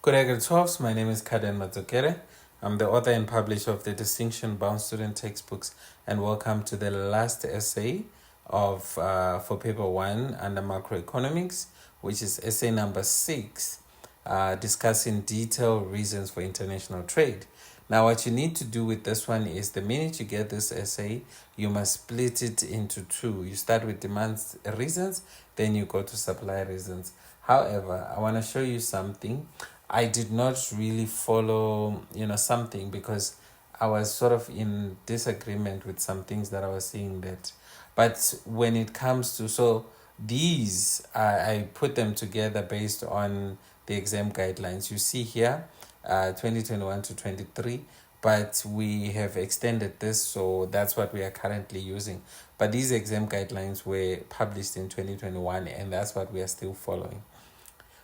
Good day, grade 12s. My name is Carden Madzokere. I'm the author and publisher of the Distinction Bound Student Textbooks, and welcome to the last essay of for paper 1 under macroeconomics, which is essay number 6, discussing detailed reasons for international trade. Now, what you need to do with this one is the minute you get this essay, you must split it into two. You start with demand reasons, then you go to supply reasons. However, I want to show you something. I did not really follow, something because I was sort of in disagreement with some things that I was seeing that. But when it comes to, so these, I put them together based on the exam guidelines. You see here, 2021 to 23, but we have extended this, so that's what we are currently using. But these exam guidelines were published in 2021, and that's what we are still following.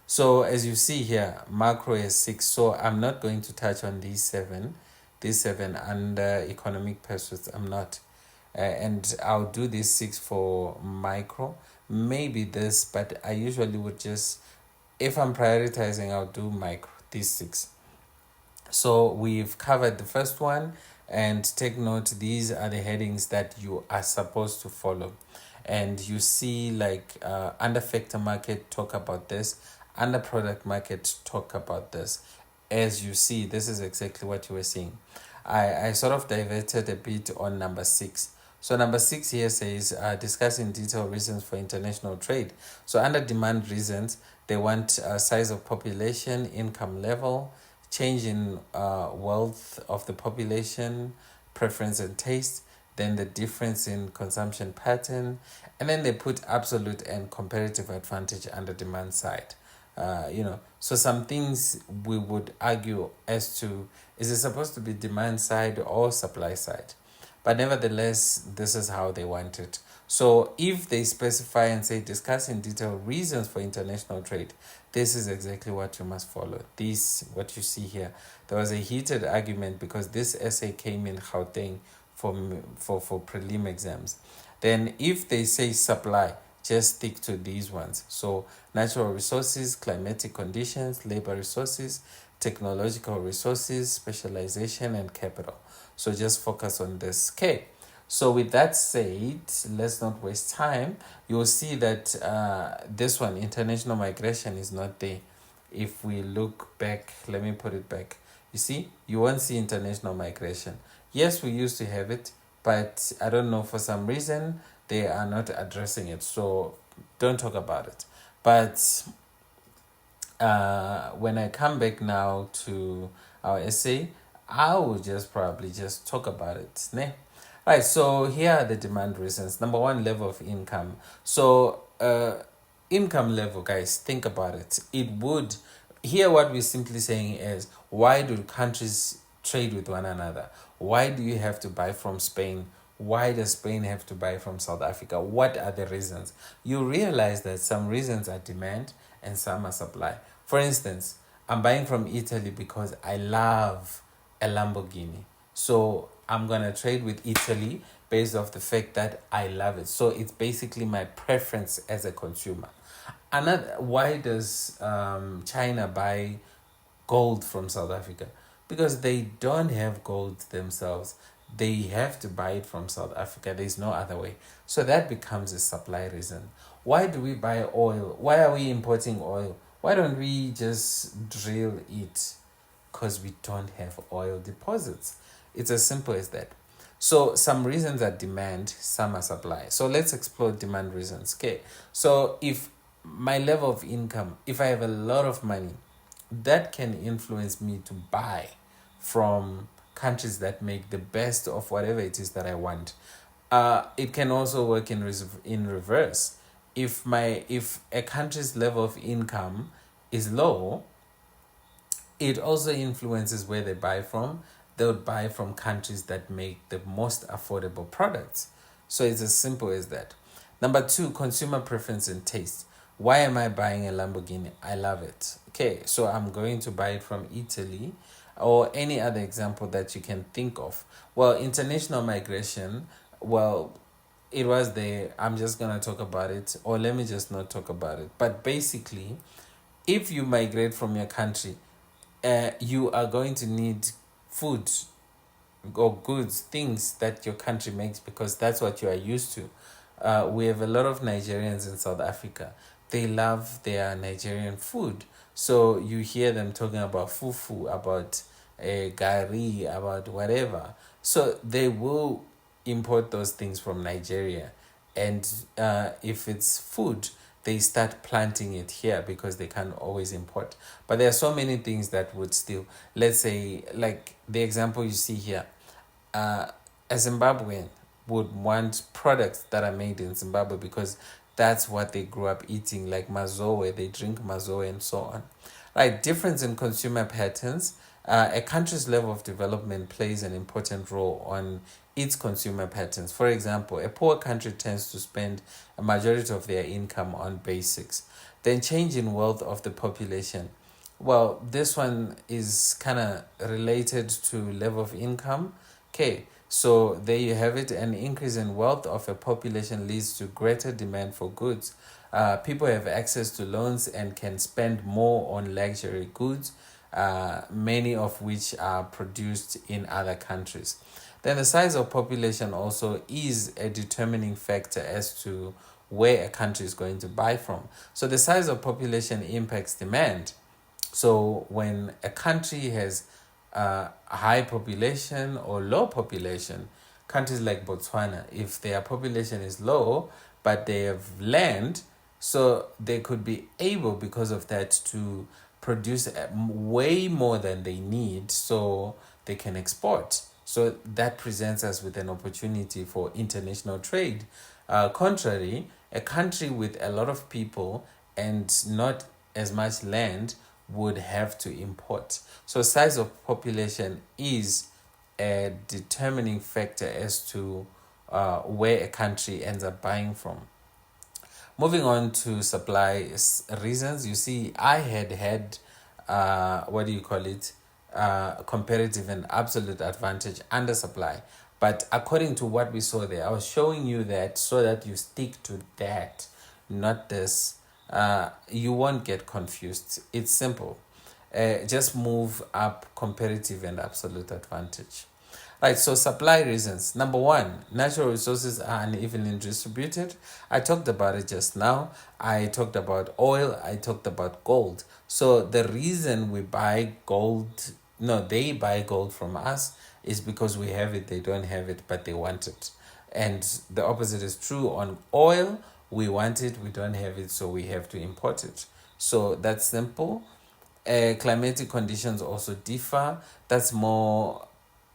So as you see here, macro is 6. So I'm not going to touch on these seven under economic pursuits. I'm not. And I'll do these 6 for micro. Maybe this, but I usually would just, if I'm prioritizing, I'll do micro, these 6. So we've covered the first one, and take note, these are the headings that you are supposed to follow. And you see, like, under factor market, talk about this. Under product market, talk about this. As you see, this is exactly what you were seeing. I sort of diverted a bit on number 6. So number 6 here says, discuss in detail reasons for international trade. So under demand reasons, they want size of population, income level, change in wealth of the population, preference and taste, then the difference in consumption pattern, and then they put absolute and comparative advantage under demand side. So some things we would argue as to, is it supposed to be demand side or supply side? But nevertheless, this is how they want it. So if they specify and say, discuss in detail reasons for international trade, this is exactly what you must follow. This, what you see here. There was a heated argument because this essay came in Gauteng for prelim exams. Then if they say supply, just stick to these ones. So natural resources, climatic conditions, labor resources, technological resources, specialization, and capital. So just focus on this. Okay. So with that said, let's not waste time. You'll see that this one, international migration, is not there. If we look back, let me put it back. You see, you won't see international migration. Yes, we used to have it, but I don't know, for some reason, they are not addressing it. So don't talk about it. But when I come back now to our essay, I will just probably just talk about it. Right, so here are the demand reasons. Number 1, level of income. So income level, guys, think about it. It would, here what we're simply saying is, why do countries trade with one another? Why do you have to buy from Spain? Why does Spain have to buy from South Africa? What are the reasons? You realize that some reasons are demand and some are supply. For instance, I'm buying from Italy because I love a Lamborghini. So I'm going to trade with Italy based off the fact that I love it. So it's basically my preference as a consumer. Why does China buy gold from South Africa? Because they don't have gold themselves. They have to buy it from South Africa. There's no other way. So that becomes a supply reason. Why do we buy oil? Why are we importing oil? Why don't we just drill it? Because we don't have oil deposits. It's as simple as that. So some reasons are demand, some are supply. So let's explore demand reasons. Okay. So if my level of income, if I have a lot of money, that can influence me to buy from countries that make the best of whatever it is that I want. It can also work in reverse. If a country's level of income is low, it also influences where they buy from. They'll buy from countries that make the most affordable products. So it's as simple as that. Number 2, consumer preference and taste. Why am I buying a Lamborghini? I love it. Okay, so I'm going to buy it from Italy, or any other example that you can think of. Well, international migration, well, it was there. I'm just going to talk about it, or let me just not talk about it. But basically, if you migrate from your country, you are going to need food or goods, things that your country makes, because that's what you are used to. We have a lot of Nigerians in South Africa. They love their Nigerian food. So you hear them talking about fufu, about gari, about whatever. So they will import those things from Nigeria. And if it's food, they start planting it here because they can't always import. But there are so many things that would still, let's say, like the example you see here, a Zimbabwean would want products that are made in Zimbabwe because that's what they grew up eating, like mazoe, they drink mazoe and so on. Right, difference in consumer patterns. A country's level of development plays an important role on its consumer patterns. For example, a poor country tends to spend a majority of their income on basics. Then change in wealth of the population. Well, this one is kind of related to level of income. Okay, so there you have it. An increase in wealth of a population leads to greater demand for goods. People have access to loans and can spend more on luxury goods, many of which are produced in other countries. Then the size of population also is a determining factor as to where a country is going to buy from. So the size of population impacts demand. So when a country has a high population or low population, countries like Botswana, if their population is low but they have land, so they could be able, because of that, to produce way more than they need so they can export. So that presents us with an opportunity for international trade. Contrary, a country with a lot of people and not as much land would have to import. So size of population is a determining factor as to where a country ends up buying from. Moving on to supply reasons, you see, I had what do you call it? Comparative and absolute advantage under supply. But according to what we saw there, I was showing you that so that you stick to that, not this. You won't get confused. It's simple. Just move up comparative and absolute advantage. Right, so supply reasons. Number one, natural resources are unevenly distributed. I talked about it just now. I talked about oil. I talked about gold. So the reason we buy gold, no, they buy gold from us is because we have it, they don't have it, but they want it. And the opposite is true on oil. We want it, we don't have it, so we have to import it. So that's simple. Climatic conditions also differ. That's more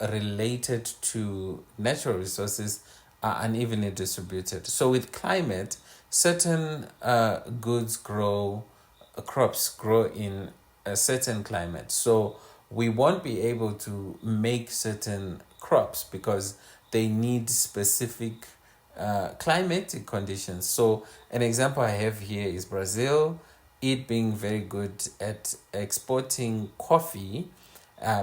related to natural resources are unevenly distributed. So with climate, certain crops grow in a certain climate. So we won't be able to make certain crops because they need specific climatic conditions. So an example I have here is Brazil, it being very good at exporting coffee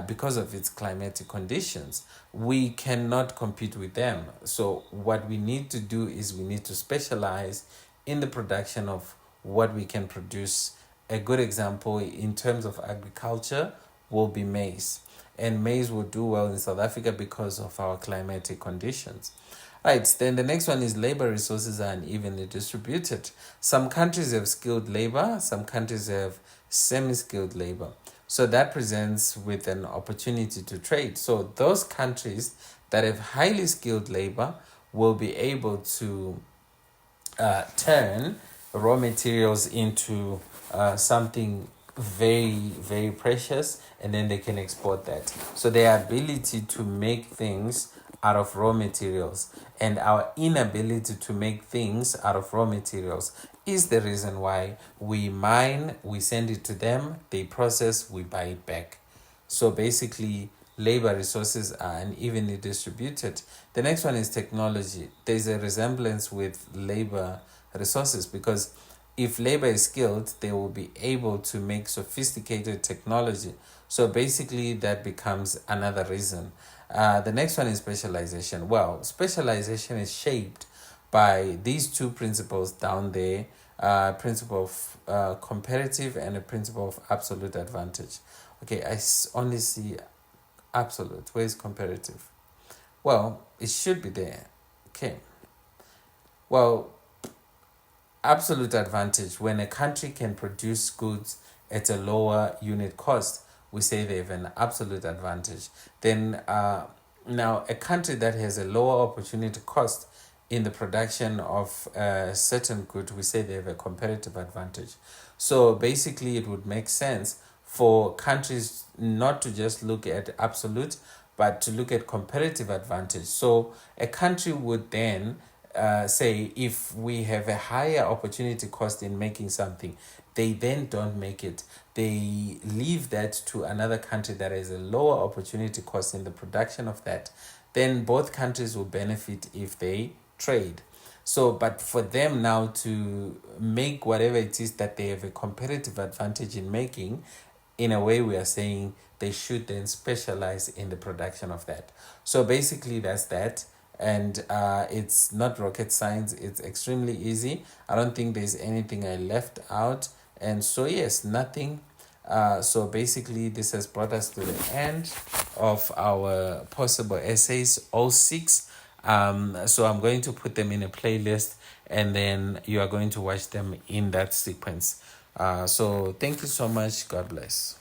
because of its climatic conditions. We cannot compete with them. So what we need to do is we need to specialize in the production of what we can produce. A good example in terms of agriculture will be maize. And maize will do well in South Africa because of our climatic conditions. Right, then the next one is labor resources are unevenly distributed. Some countries have skilled labor, some countries have semi-skilled labor. So that presents with an opportunity to trade. So those countries that have highly skilled labor will be able to turn raw materials into something very, very precious, and then they can export that. So their ability to make things out of raw materials and our inability to make things out of raw materials is the reason why we mine, we send it to them, they process, we buy it back. So basically, labor resources are unevenly distributed. The next one is technology. There's a resemblance with labor resources because if labor is skilled, they will be able to make sophisticated technology. So basically, that becomes another reason. The next one is specialization. Well, specialization is shaped by these two principles down there, principle of comparative and a principle of absolute advantage. Okay, only see absolute. Where is comparative? Well, it should be there. Okay. Well, absolute advantage, when a country can produce goods at a lower unit cost, we say they have an absolute advantage. Then now a country that has a lower opportunity cost in the production of a certain good, we say they have a comparative advantage. So basically it would make sense for countries not to just look at absolute, but to look at comparative advantage. So a country would then say, if we have a higher opportunity cost in making something, they then don't make it. They leave that to another country that has a lower opportunity cost in the production of that. Then both countries will benefit if they trade. So, but for them now to make whatever it is that they have a competitive advantage in making, in a way we are saying they should then specialize in the production of that. So basically that's that. And it's not rocket science, it's extremely easy. I don't think there's anything I left out. And so yes, nothing. So basically this has brought us to the end of our possible essays, all six. So I'm going to put them in a playlist, and then you are going to watch them in that sequence. So thank you so much. God bless.